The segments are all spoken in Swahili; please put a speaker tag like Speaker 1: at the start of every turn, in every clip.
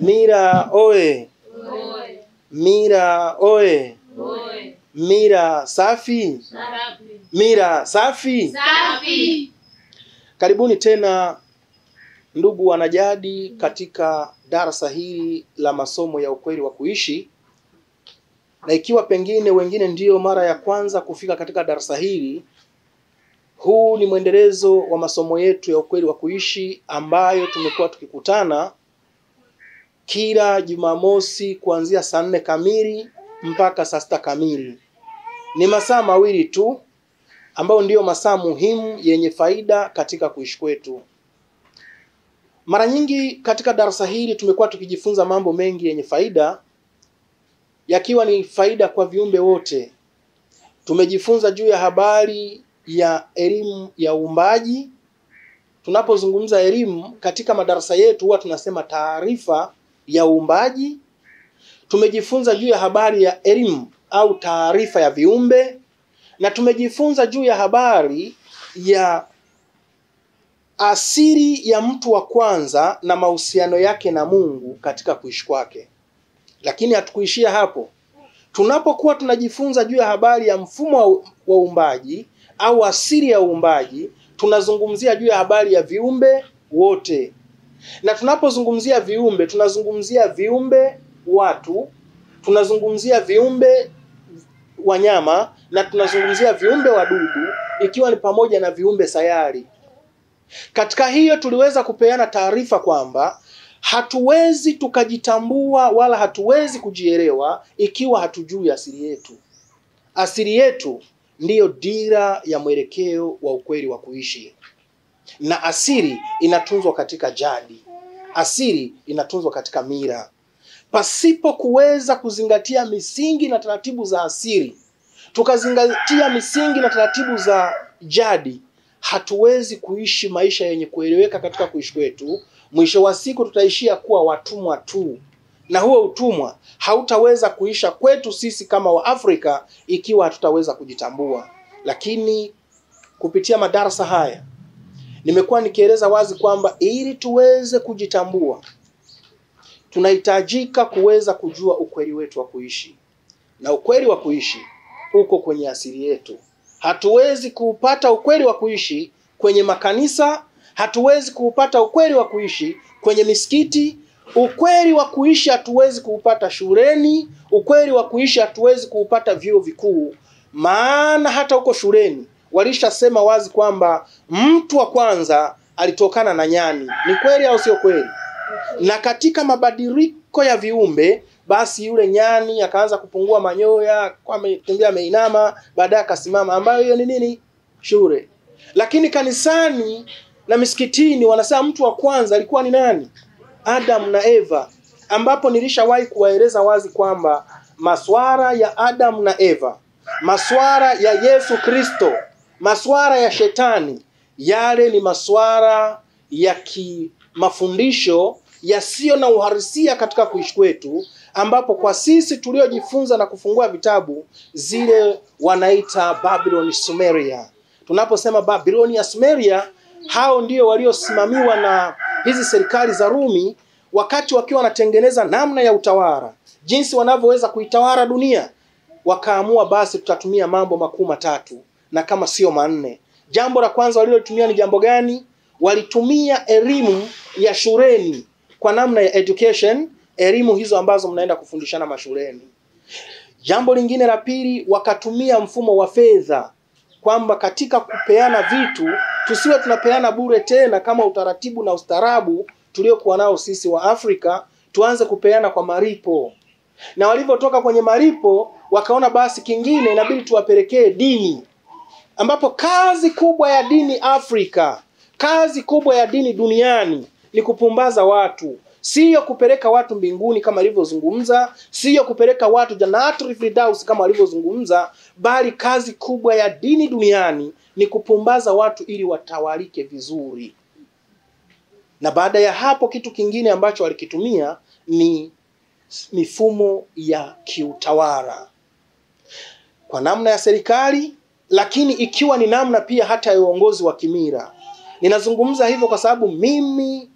Speaker 1: Mira oe! Mira oe! Mira safi! Mira safi! Karibuni tena ndugu wanajadi katika darasa hili la masomo ya ukweli wa kuishi. Na ikiwa pengine wengine ndiyo mara ya kwanza kufika katika darasa hili, huu ni mwendelezo wa masomo yetu ya ukweli wa kuishi ambayo tumekuwa tukikutana kila Jumamosi kuanzia saa 4 kamili mpaka saa 6 kamili. Ni masaa mawili tu ambayo ndiyo masaa muhimu yenye faida katika kuishi kwetu. Mara nyingi katika darasa hili tumekuwa tukijifunza mambo mengi yenye faida, yakiwa ni faida kwa viumbe wote. Tumejifunza juu ya habari ya elimu ya uumbaji. Tunapozungumza elimu katika madarasa yetu huwa tunasema taarifa ya uumbaji. Tumejifunza juu ya habari ya elimu au taarifa ya viumbe, na tumejifunza juu ya habari ya asili ya mtu wa kwanza na mahusiano yake na Mungu katika kuishi kwake. Lakini hatukuishia hapo. Tunapokuwa tunajifunza juu ya habari ya mfumo wa uumbaji au asili ya uumbaji, tunazungumzia juu ya habari ya viumbe wote. Na tunapozungumzia viumbe, tunazungumzia viumbe watu, tunazungumzia viumbe wanyama, na tunazungumzia viumbe wadudu, ikiwa ni pamoja na viumbe sayari. Katika hiyo tuliweza kupeana taarifa kwamba hatuwezi tukajitambua wala hatuwezi kujielewa ikiwa hatujui asili yetu. Asili yetu ndiyo dira ya mwelekeo wa ukweli wa kuishi. Na asili inatunzwa katika jadi. Asili inatunzwa katika mila. Pasipo kuweza kuzingatia misingi na taratibu za asili, tukazingatia misingi na taratibu za jadi, hatuwezi kuishi maisha yenye kueleweka katika kuishi kwetu. Mwisho wa siku tutaishia kuwa watumwa tu. Na huo utumwa hautaweza kuisha kwetu sisi kama Waafrika ikiwa hatutaweza kujitambua. Lakini kupitia madarasa haya nimekuwa nikieleza wazi kwamba ili tuweze kujitambua, tunahitajika kuweza kujua ukweli wetu wa kuishi. Na ukweli wa kuishi uko kwenye asili yetu. Hatuwezi kuupata ukweli wa kuishi kwenye makanisa, hatuwezi kuupata ukweli wa kuishi kwenye misikiti, ukweli wa kuishi hatuwezi kuupata shuleni, ukweli wa kuishi hatuwezi kuupata vyuo vikuu. Maana hata huko shuleni walishasema wazi kwamba mtu wa kwanza alitokana na nyani. Ni kweli au sio kweli? Na katika mabadiliko ya viumbe, basi yule nyani akaanza kupungua manyoya, kwa ametembea ameinama, baadaye akasimama, ambayo hiyo ni nini? Shule. Lakini kanisani na misikitini wanasema mtu wa kwanza alikuwa ni nani? Adam na Eva, ambapo nilishawahi kuwaeleza wazi kwamba maswara ya Adam na Eva, maswara ya Yesu Kristo, maswara ya shetani, yale ni maswara ya mafundisho yasiyo na uhalisia katika kuishi kwetu, ambapo kwa sisi tuliojifunza na kufungua vitabu zile wanaita Babylon Sumeria. Tunaposema Babylon ya Sumeria, hao ndio waliosimamiwa na hizi serikali za Rumi wakati wakiwa wanatengeneza namna ya utawala, jinsi wanavyoweza kuitawala dunia. Wakaamua basi tutatumia mambo makuu matatu na kama sio manne. Jambo la kwanza walilotumia ni jambo gani? Walitumia elimu ya shuleni kwa namna ya education, elimu hizo ambazo mnaenda kufundishana mashuleni. Jambo lingine la pili, wakatumia mfumo wa fedha, kwamba katika kupeana vitu tusiwe tunapeana bure tena kama utaratibu na ustaarabu tuliokuwa nao sisi wa Afrika, tuanze kupeana kwa malipo. Na walivyotoka kwenye malipo wakaona basi kingine inabidi tuwapelekee dini, ambapo kazi kubwa ya dini Afrika, kazi kubwa ya dini duniani ni kupumbaza watu. Sio kupeleka watu mbinguni kama alivyozungumza, sio kupeleka watu Jannatul Firdaus kama alivyozungumza, bali kazi kubwa ya dini duniani ni kupumbaza watu ili watawalike vizuri. Na baada ya hapo kitu kingine ambacho walikitumia ni mifumo ya kiutawala kwa namna ya serikali, lakini ikiwa ni namna pia hata ya uongozi wa kimila. Ninazungumza hivyo kwa sababu mimi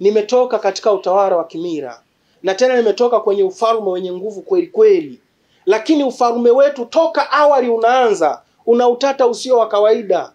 Speaker 1: nimetoka katika utawala wa kimila, na tena nimetoka kwenye ufalme wenye nguvu kweli kweli. Lakini ufalme wetu toka awali unaanza una utata usio wa kawaida.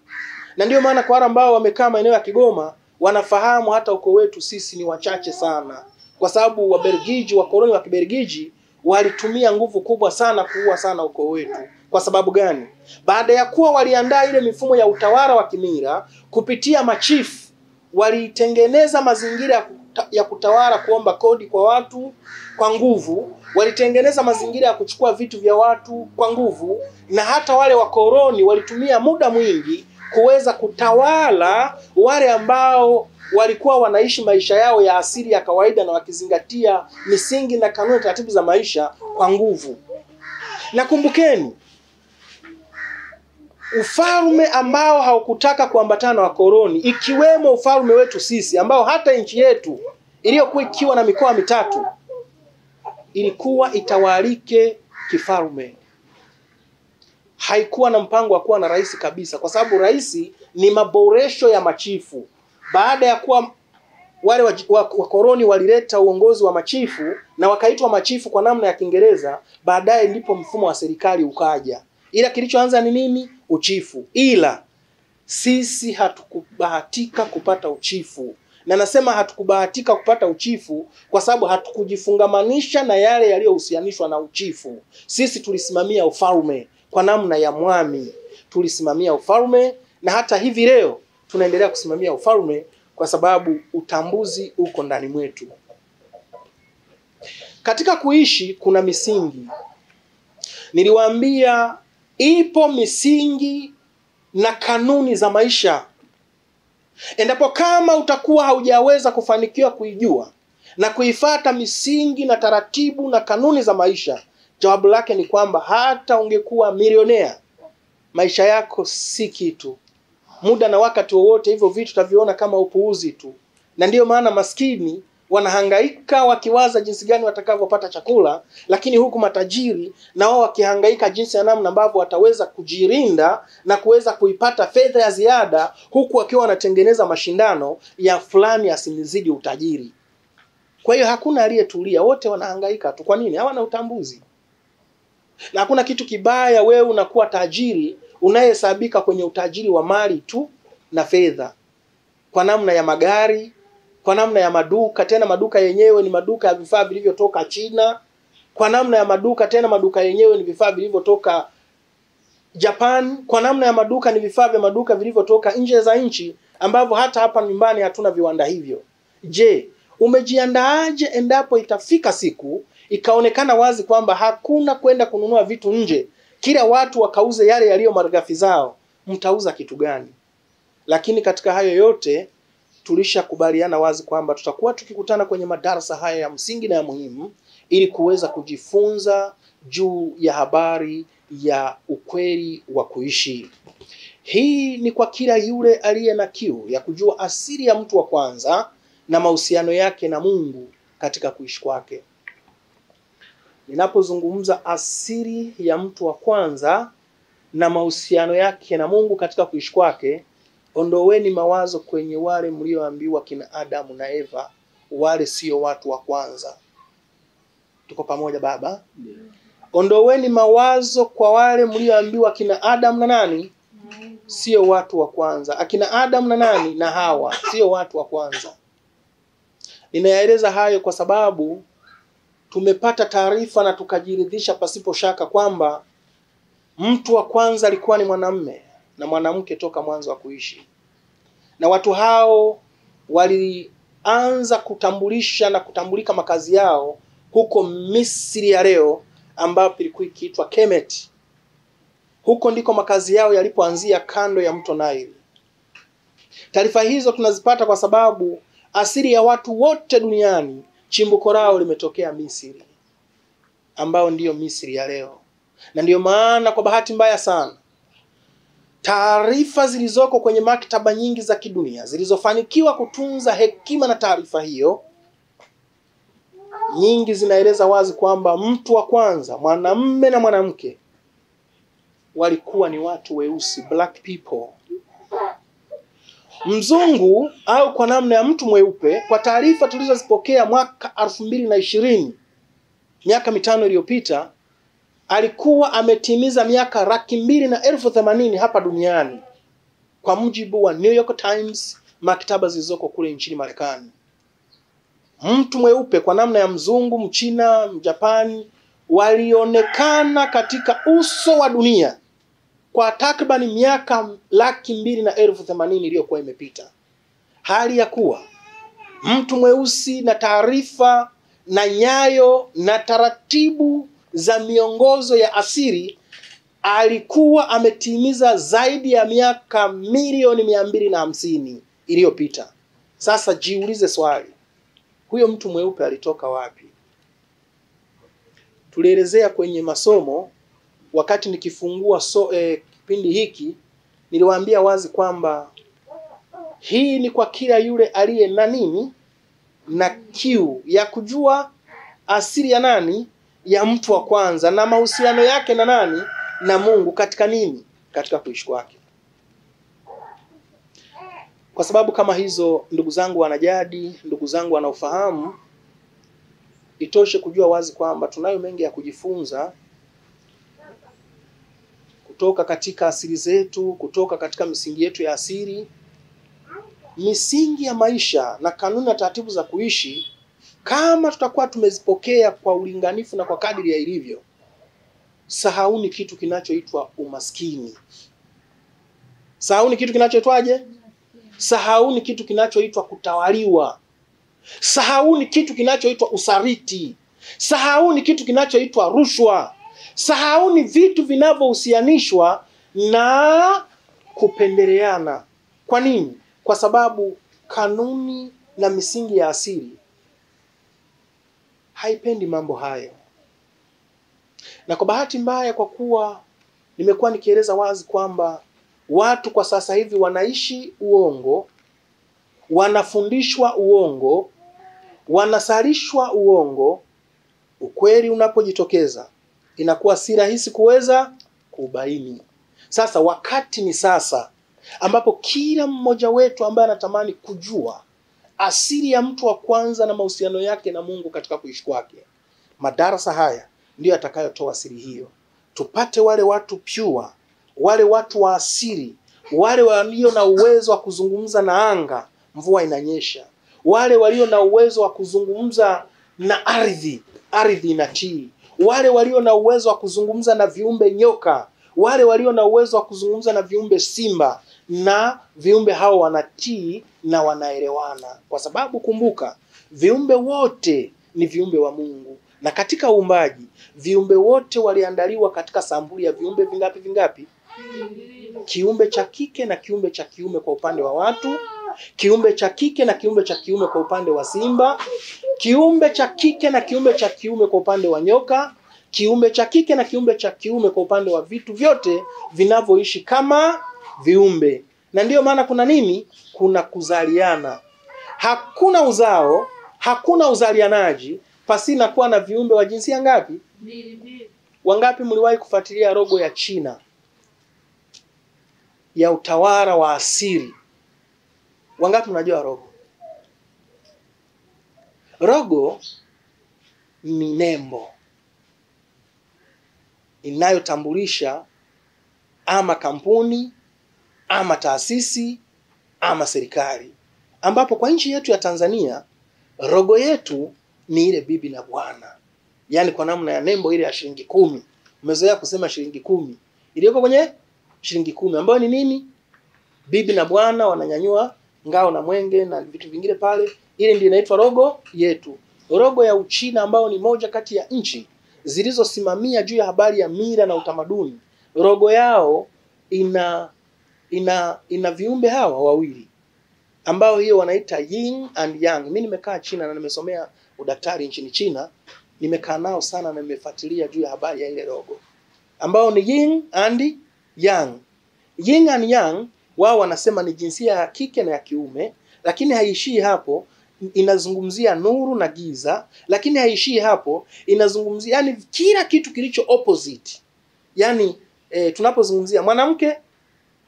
Speaker 1: Na ndio maana kwa wale ambao wamekaa maeneo ya Kigoma wanafahamu hata ukoo wetu sisi ni wachache sana, kwa sababu Wabelgiji, wakoloni wa Kibelgiji walitumia nguvu kubwa sana kuua sana ukoo wetu. Kwa sababu gani? Baada ya kuwa waliandaa ile mifumo ya utawala wa kimila kupitia machifu, walitengeneza mazingira ya kutawala, kuomba kodi kwa watu kwa nguvu, walitengeneza mazingira ya kuchukua vitu vya watu kwa nguvu, na hata wale wakoloni walitumia muda mwingi kuweza kutawala wale ambao walikuwa wanaishi maisha yao ya asili ya kawaida na wakizingatia misingi na kanuni taratibu za maisha kwa nguvu. Na kumbukeni, ufalme ambao haukutaka kuambatana na wakoloni, ikiwemo ufalme wetu sisi ambao hata nchi yetu iliyokuwa ikiwa na mikoa mitatu ilikuwa itawalike kifalme. Haikuwa na mpango wa kuwa na rais kabisa, kwa sababu rais ni maboresho ya machifu. Baada ya kuwa wale wakoloni walileta uongozi wa machifu na wakaitwa machifu kwa namna ya Kiingereza, baadaye ndipo mfumo wa serikali ukaja. Ila kilichoanza ni nini? Uchifu. Ila sisi hatukubahatika kupata uchifu. Na nasema hatukubahatika kupata uchifu kwa sababu hatukujifungamanisha na yale yaliyohusianishwa na uchifu. Sisi tulisimamia ufalme kwa namna ya mwami. Tulisimamia ufalme, na hata hivi leo tunaendelea kusimamia ufalme kwa sababu utambuzi uko ndani mwetu. Katika kuishi kuna misingi. Niliwaambia ipo misingi na kanuni za maisha. Endapo kama utakuwa haujaweza kufanikiwa kuijua na kuifuata misingi na taratibu na kanuni za maisha, jawabu lake ni kwamba hata ungekuwa milionea, maisha yako si kitu. Muda na wakati wowote hivyo vitu utaviona kama upuuzi tu. Na ndiyo maana maskini wanahangaika wakiwaza jinsi gani watakavyopata chakula, lakini huku matajiri na wao wakihangaika jinsi ya namna ambavyo wataweza kujirinda na kuweza kuipata fedha ya ziada, huku wakiwa wanatengeneza mashindano ya fulani asimzidi utajiri. Kwa hiyo hakuna aliyetulia, wote wanahangaika tu. Kwa nini? Hawana utambuzi. Na hakuna kitu kibaya wewe unakuwa tajiri unayehesabika kwenye utajiri wa mali tu na fedha, kwa namna ya magari, kwa namna ya maduka, tena maduka yenyewe ni maduka ya vifaa vilivyotoka China, kwa namna ya maduka, tena maduka yenyewe ni vifaa vilivyotoka Japan, kwa namna ya maduka ni vifaa vya maduka vilivyotoka nje za nchi ambavyo hata hapa nyumbani hatuna viwanda hivyo. Je, umejiandaaje endapo itafika siku ikaonekana wazi kwamba hakuna kwenda kununua vitu nje, kila watu wakauze yale yaliyo malighafi zao? Mtauza kitu gani? Lakini katika hayo yote tulishakubaliana wazi kwamba tutakuwa tukikutana kwenye madarasa haya ya msingi na ya muhimu ili kuweza kujifunza juu ya habari ya ukweli wa kuishi. Hii ni kwa kila yule aliye na kiu ya kujua asili ya mtu wa kwanza na mahusiano yake na Mungu katika kuishi kwake. Ninapozungumza asili ya mtu wa kwanza na mahusiano yake na Mungu katika kuishi kwake, ondoweni mawazo kwenye wale mlioambiwa kina Adamu na Eva, wale sio watu wa kwanza. Tuko pamoja baba? Yeah. Ondoweni mawazo kwa wale mlioambiwa kina Adamu na nani? Sio watu wa kwanza. Akina Adamu na nani? Na Hawa, sio watu wa kwanza. Ninayaeleza hayo kwa sababu tumepata taarifa na tukajiridhisha pasipo shaka kwamba mtu wa kwanza alikuwa ni mwanamume na mwanamke toka mwanzo wa kuishi. Na watu hao walianza kutambulisha na kutambulika makazi yao huko Misri ya leo, ambapo ilikuwa ikiitwa Kemet. Huko ndiko makazi yao yalipoanzia, kando ya mto Nile. Taarifa hizo tunazipata kwa sababu asili ya watu wote duniani chimbuko lao limetokea Misri, ambao ndiyo Misri ya leo. Na ndiyo maana kwa bahati mbaya sana, taarifa zilizoko kwenye maktaba nyingi za kidunia zilizofanikiwa kutunza hekima na taarifa hiyo, nyingi zinaeleza wazi kwamba mtu wa kwanza, mwanamume na mwanamke, walikuwa ni watu weusi, black people. mzungu au kwa namna ya mtu mweupe, kwa taarifa tulizozipokea mwaka 2020, miaka 5 iliyopita, alikuwa ametimiza miaka 280,000 hapa duniani, kwa mujibu wa New York Times, maktaba zilizoko kule nchini Marekani. Mtu mweupe kwa namna ya mzungu, mchina, mjapani walionekana katika uso wa dunia kwa takriban miaka 280,000 iliyokuwa imepita. Hali ya kuwa mtu mweusi na taarifa na nyayo na taratibu za miongozo ya asili alikuwa ametimiza zaidi ya miaka milioni 250 iliyopita. Sasa jiulize swali, huyo mtu mweupe alitoka wapi? Tulielezea kwenye masomo wakati nikifungua kipindi hiki, niliwaambia wazi kwamba hii ni kwa kila yule aliye na nini, na kiu ya kujua asili ya nani, ya mtu wa kwanza na mahusiano yake na nani, na Mungu katika nini, katika kuishi kwake. Kwa sababu kama hizo, ndugu zangu wanajadi, ndugu zangu wanaofahamu, itoshe kujua wazi kwamba tunayo mengi ya kujifunza kutoka katika asili zetu, kutoka katika misingi yetu ya asili, misingi ya maisha na kanuni na taratibu za kuishi. Kama tutakuwa tumezipokea kwa ulinganifu na kwa kadiri ya ilivyo, sahauni kitu kinachoitwa umaskini. Sahauni kitu kinachoitwaje? Sahauni kitu kinachoitwa kutawaliwa. Sahauni kitu kinachoitwa usaliti. Sahauni kitu kinachoitwa rushwa. Sahauni vitu vinavyohusianishwa na kupendeleana. Kwa nini? Kwa sababu kanuni na misingi ya asili haipendi mambo hayo. Na kwa bahati mbaya, kwa kuwa nimekuwa nikieleza wazi kwamba watu kwa sasa hivi wanaishi uongo, wanafundishwa uongo, wanasalishwa uongo, ukweli unapojitokeza inakuwa si rahisi kuweza kubaini. Sasa wakati ni sasa ambapo kila mmoja wetu ambaye anatamani kujua asili ya mtu wa kwanza na mahusiano yake na Mungu katika kuishi kwake, madarasa haya ndiyo yatakayotoa siri hiyo. Tupate wale watu pure, wale watu wa asili, wale walio na uwezo wa kuzungumza na anga, mvua inanyesha, wale walio na uwezo wa kuzungumza na ardhi, ardhi inatii, wale walio na uwezo wa kuzungumza na viumbe nyoka, wale walio na uwezo wa kuzungumza na viumbe simba, na viumbe hao wanatii na wanaelewana. Kwa sababu kumbuka, viumbe wote ni viumbe wa Mungu, na katika uumbaji viumbe wote waliandaliwa katika sampuli ya viumbe vingapi? Kiumbe cha kike na kiumbe cha kiume kwa upande wa watu, kiumbe cha kike na kiumbe cha kiume kwa upande wa simba, kiumbe cha kike na kiumbe cha kiume kwa upande wa nyoka, kiumbe cha kike na kiumbe cha kiume kwa upande wa vitu vyote vinavyoishi kama viumbe. Na ndiyo maana kuna nini? Kuna kuzaliana. Hakuna uzao, hakuna uzalianaji pasina kuwa na viumbe wa jinsia ngapi? Mbili. Wangapi mliwahi kufuatilia rogo ya China ya utawala wa asili? Wangapi mnajua rogo? Rogo ni nembo inayotambulisha ama kampuni ama taasisi ama serikali, ambapo kwa nchi yetu ya Tanzania rogo yetu ni ile bibi na bwana, yaani kwa namna ya nembo ile ya shilingi 10. Umezoea kusema shilingi 10, iliyoko kwenye shilingi 10 ambayo ni nini? Bibi na bwana wananyanyua ngao na mwenge na vitu vingine pale. Ile ndio inaitwa rogo yetu. Rogo ya Uchina ambao ni moja kati ya nchi zilizosimamia juu ya habari ya mila na utamaduni, rogo yao ina viumbe hawa wawili ambao hiyo wanaita yin and yang. Mimi nimekaa China na nimesomea udaktari nchini China, nimekaa nao sana na nimefuatilia juu ya habari ya ile rogo ambao ni yin and yang. Yin and yang wao wanasema ni jinsia ya kike na ya kiume, lakini haishii hapo, inazungumzia nuru na giza, lakini haishii hapo, inazungumzia yani kila kitu kilicho opposite. Yani tunapozungumzia mwanamke,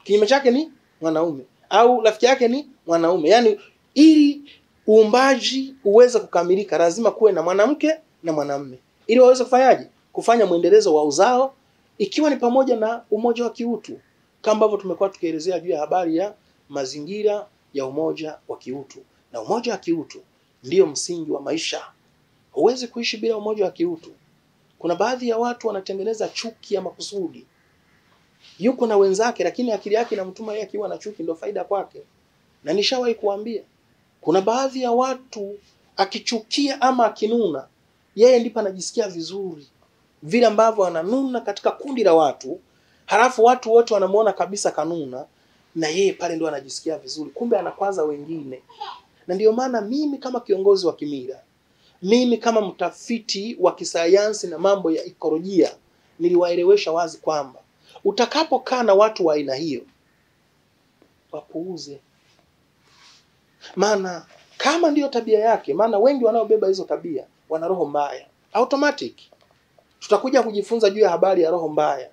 Speaker 1: kinyume chake ni mwanaume. au rafiki yake ni mwanaume. Yaani ili uumbaji uweze kukamilika lazima kuwe na mwanamke na mwanamume ili waweze kufanyaje? Kufanya mwendelezo wa uzao, ikiwa ni pamoja na umoja wa kiutu, kama ambavyo tumekuwa tukielezea juu ya habari ya mazingira ya umoja wa kiutu. Na umoja wa kiutu ndiyo msingi wa maisha. Huwezi kuishi bila umoja wa kiutu. Kuna baadhi ya watu wanatengeneza chuki ya makusudi. Yuko na wenzake lakini akili yake inamtuma yeye akiwa na chuki ndio faida kwake. Na nishawahi kuambia, kuna baadhi ya watu akichukia ama akinuna, yeye ndipo anajisikia vizuri. Vile ambavyo ananuna katika kundi la watu, halafu watu wote wanamuona kabisa kanuna, na yeye pale ndio anajisikia vizuri. Kumbe anakwaza wengine. Na ndio maana mimi kama kiongozi wa kimila, mimi kama mtafiti wa kisayansi na mambo ya ekolojia, niliwaelewesha wazi kwamba utakapokaa na watu wa aina hiyo, wapuuze. Maana kama ndiyo tabia yake, maana wengi wanaobeba hizo tabia wana roho mbaya. Automatic. Tutakuja kujifunza juu ya habari ya roho mbaya.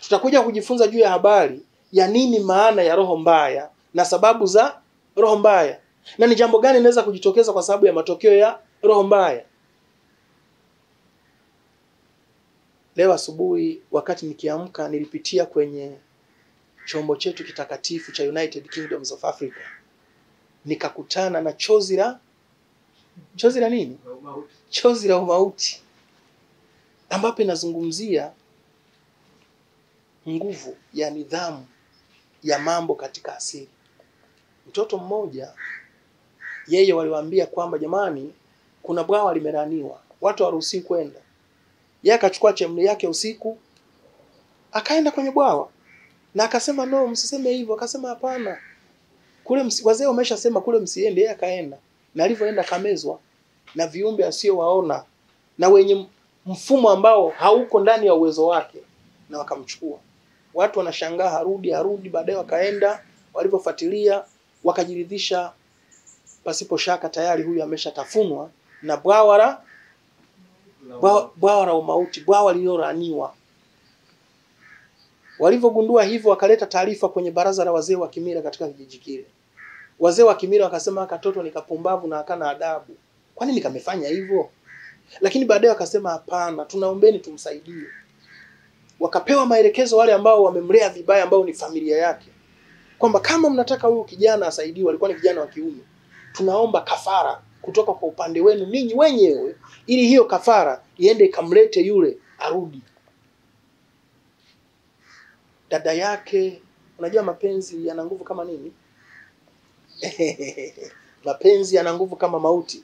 Speaker 1: Tutakuja kujifunza juu ya habari ya nini maana ya roho mbaya na sababu za roho mbaya. Na ni jambo gani linaweza kujitokeza kwa sababu ya matokeo ya roho mbaya. Leo asubuhi wakati nikiamka nilipitia kwenye chombo chetu kitakatifu cha United Kingdoms of Africa. Nikakutana na chozi la nini? Chozi la umauti. Ambapo inazungumzia nguvu ya nidhamu ya mambo katika asili. Mtoto mmoja yeye waliwaambia kwamba jamani, kuna bwawa limeraniwa, watu hawaruhusiwi kwenda. Yeye akachukua chemli yake usiku, akaenda kwenye bwawa. Na akasema no, msiseme hivyo. Akasema hapana. Kule wazee wameshasema kule msiende. Yeye akaenda. Na alivyoenda kamezwa na viumbe asiowaona na wenye mfumo ambao hauko ndani ya uwezo wake, na wakamchukua. Watu wanashangaa harudi, baadaye wakaenda, walipofuatilia wakajiridhisha pasipo shaka tayari huyu ameshatafunwa na bwawa la umauti, bwawa lililoraniwa. Walivyogundua hivyo wakaleta taarifa kwenye baraza la wazee wa kimila katika kijiji kile. Wazee wa kimila wakasema katoto ni kapumbavu na hakana adabu. Kwa nini kamefanya hivyo? Lakini baadaye wakasema hapana, tunaombeni tumsaidie. Wakapewa maelekezo wale ambao wamemlea vibaya, ambao ni familia yake, kwamba kama mnataka huyu kijana asaidiwe, alikuwa ni kijana wa kiume, tunaomba kafara kutoka kwa upande wenu ninyi wenyewe, ili hiyo kafara iende ikamlete yule arudi. Dada yake, unajua mapenzi yana nguvu kama nini? Mapenzi yana nguvu kama mauti.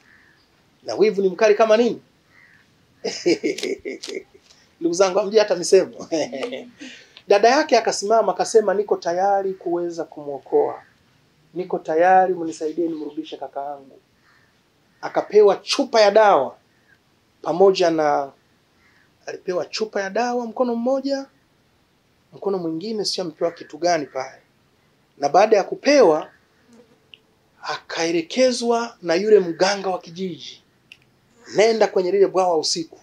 Speaker 1: Na wivu ni mkali kama nini? Ndugu zangu, hamjui hata misemo. Dada yake akasimama akasema, niko tayari kuweza kumuokoa. Niko tayari, mnisaidie nimrudishe kakaangu. Akapewa chupa ya dawa pamoja na alipewa chupa ya dawa mkono mmoja, mkono mwingine sio amepewa kitu gani pale. Na baada ya kupewa akaelekezwa na yule mganga wa kijiji, nenda kwenye lile bwawa usiku.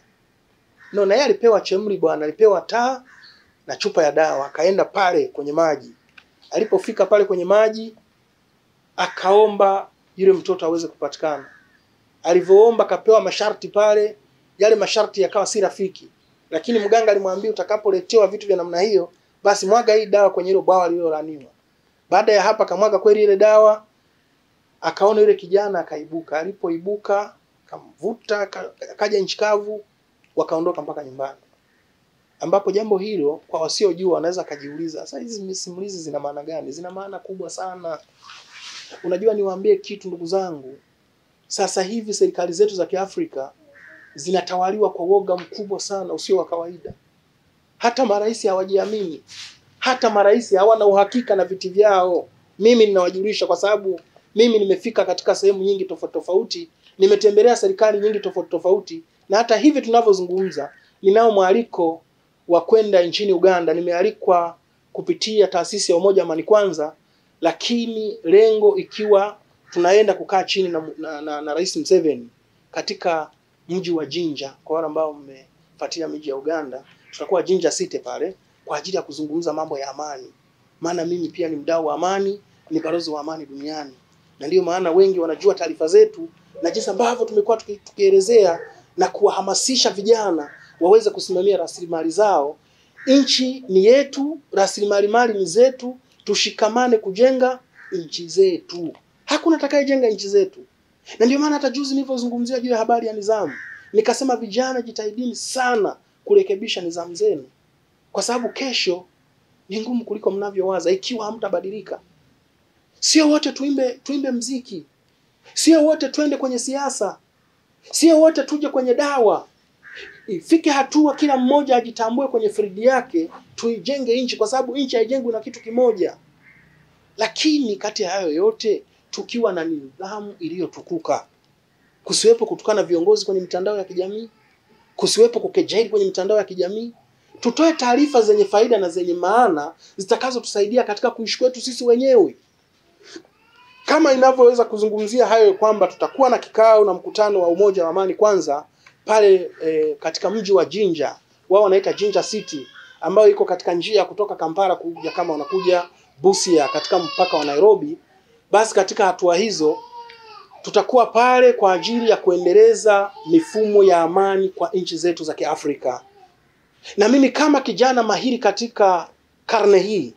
Speaker 1: Na yeye alipewa chemli bwana, alipewa taa na chupa ya dawa. Akaenda pale kwenye maji. Alipofika pale kwenye maji, akaomba yule mtoto aweze kupatikana. Alivyoomba akapewa masharti pale, yale masharti yakawa si rafiki. Lakini mganga alimwambia utakapoletewa vitu vya namna hiyo, basi mwaga hii dawa kwenye ile bwawa lililoraniwa. Baada ya hapa kamwaga kweli ile dawa, akaona yule kijana akaibuka. Alipoibuka kamvuta akaja nchi kavu, wakaondoka mpaka nyumbani. Ambapo jambo hilo kwa wasiojua wanaweza kujiuliza, sasa hizi simulizi zina maana gani? Zina maana kubwa sana. Unajua niwaambie kitu ndugu zangu, sasa hivi serikali zetu za Kiafrika zinatawaliwa kwa woga mkubwa sana usio wa kawaida. Hata marais hawajiamini. Hata marais hawana uhakika na viti vyao. Mimi ninawajulisha kwa sababu mimi nimefika katika sehemu nyingi tofauti tofauti, nimetembelea serikali nyingi tofauti tofauti, na hata hivi tunavyozungumza ninao mwaliko wa kwenda nchini Uganda. Nimealikwa kupitia taasisi ya Umoja Amani Kwanza, lakini lengo ikiwa tunaenda kukaa chini na Rais Museveni katika mji wa Jinja. Kwa wale ambao mmefuatia miji ya Uganda, tutakuwa Jinja City pale kwa ajili ya kuzungumza mambo ya amani. Maana mimi pia ni mdau wa amani ni balozi wa amani duniani. Na ndio maana wengi wanajua taarifa zetu na jinsi ambavyo tumekuwa tukielezea na kuwahamasisha vijana waweze kusimamia rasilimali zao. Nchi ni yetu, rasilimali ni zetu, tushikamane kujenga nchi zetu. Hakuna atakayejenga nchi zetu. Na ndio maana hata juzi nilipozungumzia juu ya habari ya nidhamu, nikasema vijana jitahidini sana kurekebisha nidhamu zenu. Kwa sababu kesho ni ngumu kuliko mnavyowaza ikiwa hamtabadilika. Sio wote tuimbe mziki. Sio wote twende kwenye siasa. Sio wote tuje kwenye dawa. Ifike hatua kila mmoja ajitambue kwenye field yake, tuijenge nchi, kwa sababu nchi haijengwi na kitu kimoja. Lakini kati ya hayo yote tukiwa na nidhamu iliyotukuka. Kusiwepo kutukana viongozi kwenye mitandao ya kijamii, kusiwepo kukejeli kwenye mitandao ya kijamii. Tutoe taarifa zenye faida na zenye maana zitakazotusaidia katika kuishi kwetu sisi wenyewe. Kama inavyoweza kuzungumzia hayo kwamba tutakuwa na kikao na mkutano wa Umoja wa Amani kwanza pale katika mji wa Jinja, wao wanaita Jinja City, ambayo iko katika njia kutoka Kampala kuja kama unakuja Busia katika mpaka wa Nairobi. Basi katika hatua hizo tutakuwa pale kwa ajili ya kuendeleza mifumo ya amani kwa nchi zetu za Kiafrika. Na mimi kama kijana mahiri katika karne hii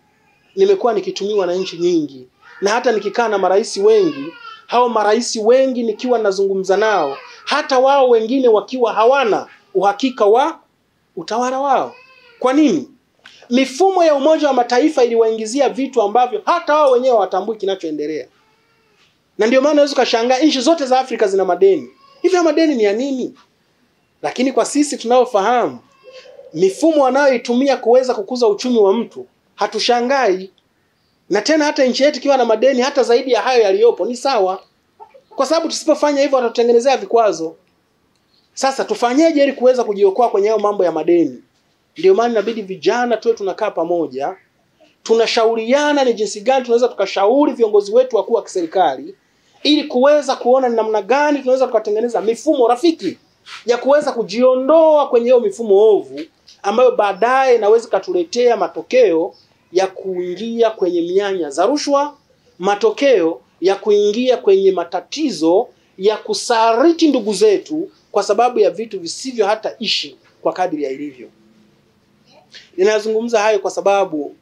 Speaker 1: nimekuwa nikitumiwa na nchi nyingi, na hata nikikaa na marais wengi, hao marais wengi nikiwa nazungumza nao, hata wao wengine wakiwa hawana uhakika wa utawala wao. Kwa nini? Mifumo ya Umoja wa Mataifa iliwaingizia vitu ambavyo hata wao wenyewe hawatambui kinachoendelea. Na ndio maana unaweza kushangaa nchi zote za Afrika zina madeni. Hivi madeni ni ya nini? Lakini kwa sisi tunaofahamu mifumo wanayoitumia kuweza kukuza uchumi wa mtu, hatushangai. Na tena hata nchi yetu ikiwa na madeni hata zaidi ya hayo yaliyopo ni sawa. Kwa sababu tusipofanya hivyo watatutengenezea vikwazo. Sasa tufanyeje ili kuweza kujiokoa kwenye hayo mambo ya madeni? Ndio maana inabidi vijana tuwe tunakaa pamoja, tunashauriana ni jinsi gani tunaweza tukashauri viongozi wetu wakuu wa kiserikali ili kuweza kuona ni namna gani tunaweza tukatengeneza mifumo rafiki ya kuweza kujiondoa kwenye hiyo mifumo ovu ambayo baadaye inaweza katuletea matokeo ya kuingia kwenye mianya za rushwa, matokeo ya kuingia kwenye matatizo ya kusariti ndugu zetu kwa sababu ya vitu visivyo hata ishi kwa kadiri ya ilivyo. Ninazungumza hayo kwa sababu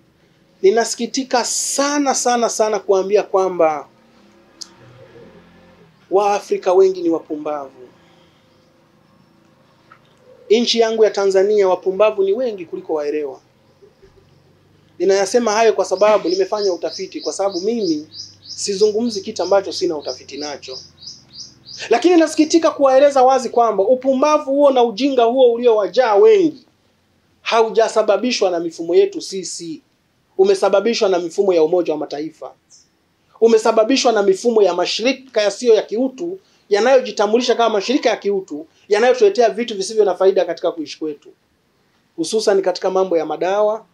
Speaker 1: ninasikitika sana kuambia kwamba Waafrika wengi ni wapumbavu. Nchi yangu ya Tanzania wapumbavu ni wengi kuliko waelewa. Ninayasema hayo kwa sababu nimefanya utafiti, kwa sababu mimi sizungumzi kitu ambacho sina utafiti nacho. Lakini nasikitika kuwaeleza wazi kwamba upumbavu huo na ujinga huo uliowajaa wengi haujasababishwa na mifumo yetu sisi. Umesababishwa na mifumo ya Umoja wa Mataifa. Umesababishwa na mifumo ya mashirika yasiyo ya kiutu yanayojitambulisha kama mashirika ya kiutu yanayotuletea vitu visivyo na faida katika kuishi kwetu. Hususan katika mambo ya madawa.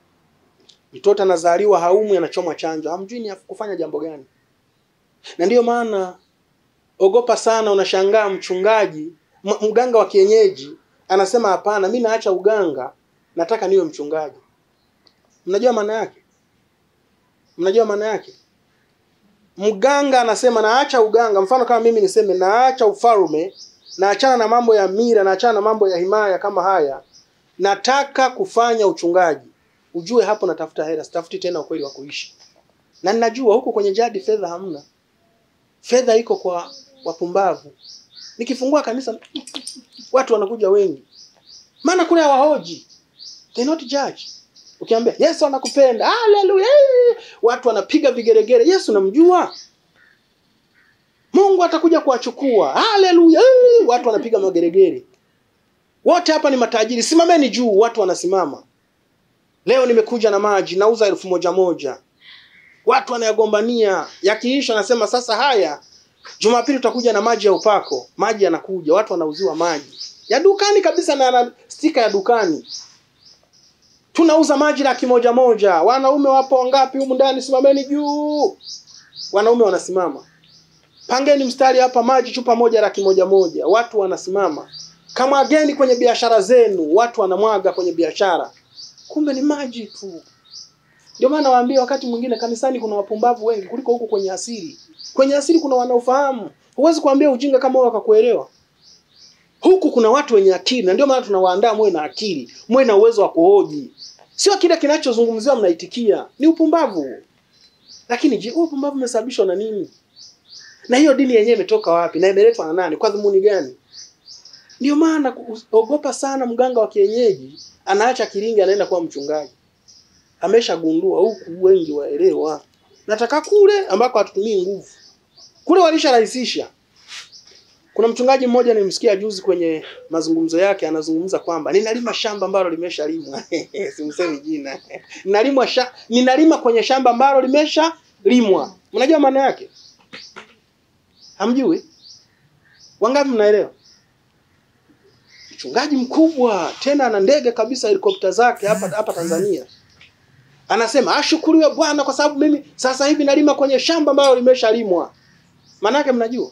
Speaker 1: Mtoto anazaliwa haumu anachomwa chanjo. Hamjui ni kufanya jambo gani. Na ndiyo maana ogopa sana unashangaa mchungaji, mganga wa kienyeji anasema hapana, mimi naacha uganga, nataka niwe mchungaji. Mnajua maana yake? Mnajua maana yake? Mganga anasema naacha uganga, mfano kama mimi niseme naacha ufalme, naachana na mambo ya mira, naachana na mambo ya himaya kama haya, nataka kufanya uchungaji. Ujue hapo natafuta hela, sitafuti tena ukweli wa kuishi. Na ninajua huko kwenye jadi fedha hamna. Fedha iko kwa wapumbavu. Nikifungua kanisa watu wanakuja wengi. Maana kule hawahoji. They not judge. Ukiambia Yesu anakupenda, haleluya, watu wanapiga vigeregere. Yesu namjua. Mungu atakuja kuwachukua, haleluya, watu wanapiga mageregere. Wote hapa ni matajiri, simameni juu, watu wanasimama. Leo nimekuja na maji, nauza 1,100. Watu wanayagombania, yakiisha nasema sasa haya, Jumapili tutakuja na maji ya upako. Maji yanakuja, watu wanauziwa maji ya dukani kabisa na stika ya dukani. Tunauza maji 100,100. Wanaume wapo ngapi humu ndani? Simameni juu. Wanaume wanasimama. Pangeni mstari hapa, maji chupa moja 100,100. Watu wanasimama. Kama ageni kwenye biashara zenu, watu wanamwaga kwenye biashara. Kumbe ni maji tu. Ndio maana nawaambia wakati mwingine kanisani kuna wapumbavu wengi kuliko huko kwenye asili. Kwenye asili kuna wanaofahamu. Huwezi kuambia ujinga kama wao wakakuelewa. Huku kuna watu wenye akili, na ndio maana tunawaandaa muwe na akili, muwe na uwezo wa kuhoji. Sio kile kinachozungumziwa mnaitikia, ni upumbavu. Lakini je, upumbavu umesababishwa na nini? Na hiyo dini yenyewe imetoka wapi? Na imeletwa na nani? Kwa dhumuni gani? Ndio maana ogopa sana mganga wa kienyeji, anaacha kiringi anaenda kuwa mchungaji. Ameshagundua huku wengi waelewa. Nataka kule ambako hatutumii nguvu. Kule walisharahisisha. Kuna mchungaji mmoja nimsikia juzi kwenye mazungumzo yake anazungumza kwamba ninalima shamba ambalo limeshalimwa. Simsemi jina. Ninalima kwenye shamba ambalo limeshalimwa. Mnajua maana yake? Hamjui? Wangapi mnaelewa? Mchungaji mkubwa tena ana ndege kabisa, helikopta zake hapa Tanzania. Anasema ashukuriwe Bwana kwa sababu mimi sasa hivi nalima kwenye shamba ambalo limeshalimwa. Maana yake mnajua?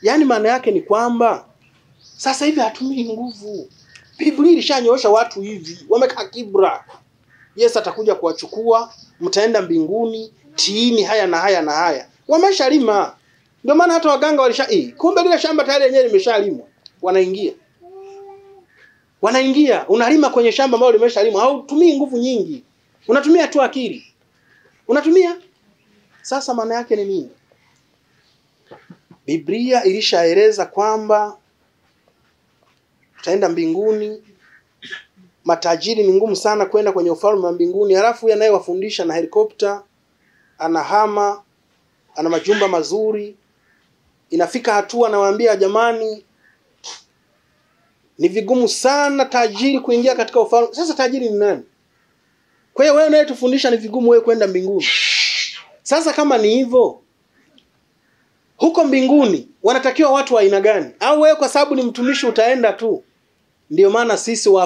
Speaker 1: Yaani maana yake ni kwamba sasa hivi hatumii nguvu. Biblia ilishanyoosha watu hivi, wamekaa kibra. Yesu atakuja kuwachukua, mtaenda mbinguni, tiini haya na haya na haya. Wameshalima. Ndio maana hata waganga kumbe lile shamba tayari lenyewe limeshalimwa. Wanaingia, unalima kwenye shamba ambalo limeshalimwa, hautumii nguvu nyingi. Unatumia tu akili. Unatumia? Sasa maana yake ni nini? Biblia ilishaeleza kwamba tutaenda mbinguni. Matajiri ni ngumu sana kwenda kwenye ufalme wa mbinguni. Halafu yeye anayewafundisha na helikopta, anahama, ana majumba mazuri. Inafika hatua anawaambia jamani, ni vigumu sana tajiri kuingia katika ufalme. Sasa tajiri ni nani? Kwa hiyo wewe unayetufundisha ni vigumu wewe kwenda mbinguni. Sasa kama ni hivyo, huko mbinguni wanatakiwa watu wa aina gani? Au wewe kwa sababu ni mtumishi utaenda tu? Ndio maana sisi wa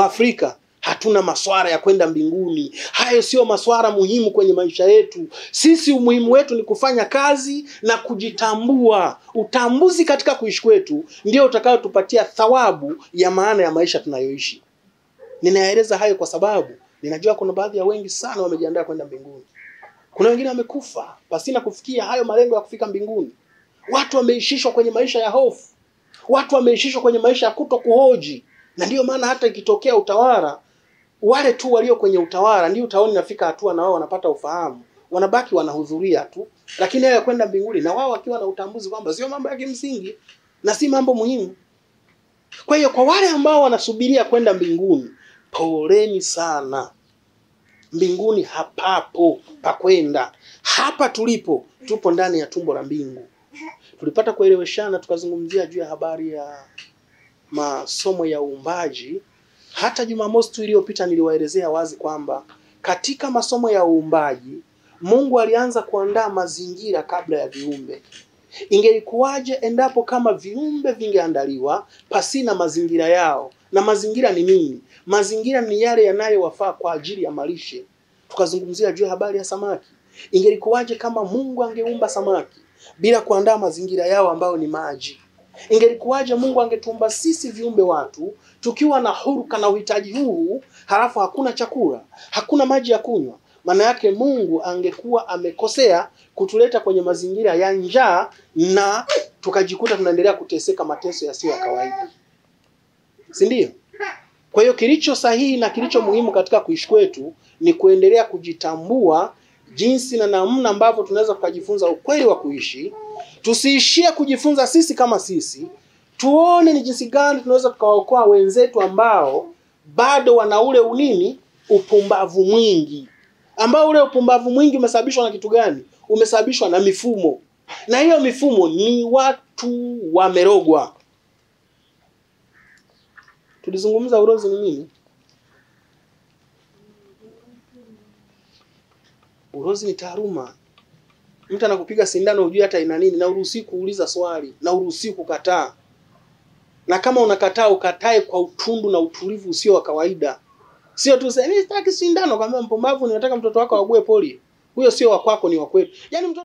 Speaker 1: Afrika hatuna maswara ya kwenda mbinguni. Hayo sio maswara muhimu kwenye maisha yetu. Sisi umuhimu wetu ni kufanya kazi na kujitambua. Utambuzi katika kuishi kwetu ndio utakayotupatia thawabu ya maana ya maisha tunayoishi. Ninaeleza hayo kwa sababu ninajua kuna baadhi ya wengi sana wamejiandaa kwenda mbinguni. Kuna wengine wamekufa pasina kufikia hayo malengo ya kufika mbinguni. Watu wameishishwa kwenye maisha ya hofu. Watu wameishishwa kwenye maisha ya kutokuhoji. Na ndio maana hata ikitokea utawala, wale tu walio kwenye utawala ndio utaoni nafika hatua na wao wanapata ufahamu. Wanabaki wanahudhuria tu. Lakini hayo ya kwenda mbinguni na wao wakiwa na utambuzi kwamba sio mambo ya kimsingi na si mambo muhimu. Kwa hiyo kwa wale ambao wanasubiria kwenda mbinguni, poleni sana. Mbinguni hapapo pa kwenda. Hapa tupo ndani ya tumbo la mbingu. Tulipata kueleweshana tukazungumzia juu ya habari ya masomo ya uumbaji. Hata Jumamosi tu iliyopita niliwaelezea wazi kwamba katika masomo ya uumbaji Mungu alianza kuandaa mazingira kabla ya viumbe. Ingelikuwaje endapo kama viumbe vingeandaliwa pasina mazingira yao? Na mazingira ni nini? Mazingira ni yale yanayowafaa kwa ajili ya malishe. Tukazungumzia juu ya habari ya samaki. Ingelikuwaje kama Mungu angeumba samaki bila kuandaa mazingira yao ambayo ni maji? Ingelikuwaje Mungu angetumba sisi viumbe watu tukiwa na huruka na uhitaji huu, halafu hakuna chakula, hakuna maji ya kunywa? Maana yake Mungu angekuwa amekosea kutuleta kwenye mazingira ya njaa na tukajikuta tunaendelea kuteseka mateso yasiyo ya kawaida. Si ndio? Kwa hiyo kilicho sahihi na kilicho muhimu katika kuishi kwetu ni kuendelea kujitambua jinsi na namna ambavyo tunaweza kujifunza ukweli wa kuishi. Tusiishie kujifunza sisi kama sisi. Tuone ni jinsi gani tunaweza tukawaokoa wenzetu ambao bado wana ule upumbavu mwingi. Ambao ule upumbavu mwingi umesababishwa na kitu gani? Umesababishwa na mifumo. Na hiyo mifumo ni watu wamerogwa. Tulizungumza urozi ni nini? Urozi ni taaluma. Mtu anakupiga sindano hujui hata ina nini, na uruhusi kuuliza swali, na uruhusi kukataa. Na kama unakataa ukatae kwa utundu na utulivu usio wa kawaida. Sio tu sasa sitaki sindano, kama mpumbavu ninataka mtoto wako augue polio. Huyo sio wa kwako, ni wa kwetu. Yaani